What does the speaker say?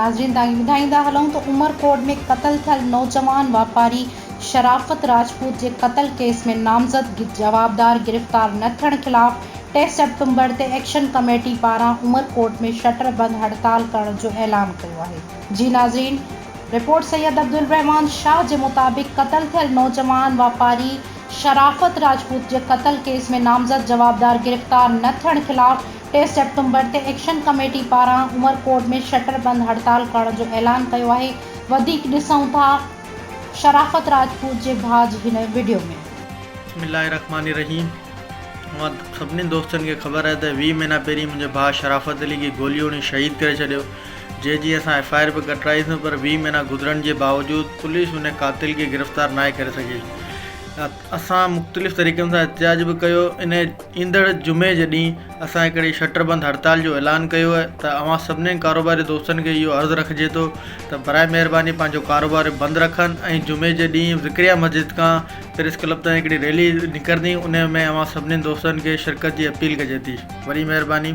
नाज़रीन तव्हांखे ॿुधाईंदा हलूं त उमरकोट में क़त्ल थियल नौजवान वापारी शराफत राजपूत जे क़त्ल केस में नामज़द जवाबदार गिरफ़्तार न थियण ख़िलाफ़ 3 सेप्टेम्बर ते एक्शन कमेटी पारां उमरकोट में शटर बंद हड़ताल करण जो ऐलान कयो आहे। जी नाज़रीन, रिपोर्ट सैयद अब्दुल रहमान शाह के मुताबिक क़त्ल थियल नौजवान वापारी शराफत राजपूत के क़त्ल केस में नामज़द जवाबदार गिरफ़्तार न थियण ख़िलाफ़ 3 सेप्टेम्बर ते एक्शन कमेटी पारां उमरकोट में शटर बंद हड़ताल करण जो ऐलान किया है। वधीक ॾिसूं था शराफत राजपूत के भाउ जी हिन वीडियो में। बिस्मिल्लाहिर्रहमानिर्रहीम। सभी दोस्तन के खबर है तो 20 महीना पहिरीं मुझे भाउ शराफत अली की गोलियों ने शहीद कर छो, जी अस FIR भी कटाईसीं, पर 20 महीना गुजरन के बावजूद पुलिस उन कातिल के गिरफ़्तार ना कर सकी। असां मुख़्तलिफ़ तरीक़न से एहतजाज भी किया। इन ईंदड़ जुमे जे ॾींहुं असां हिकिड़ी शटर बंद हड़ताल जो ऐलान किया है। तो अवां सभी कारोबारी दोस्तन के यो अर्ज़ रखिजे तो बराए मेहरबानी पांजो कारोबार बंद रखन। जुमे जे ॾींहुं ज़िक्रिया मस्जिद का प्रेस क्लब ताईं हिकिड़ी रैली निकरंदी, उन में अवां सभी दोस्तन के शिरकत की अपील कजे थी। वरी मेहरबानी।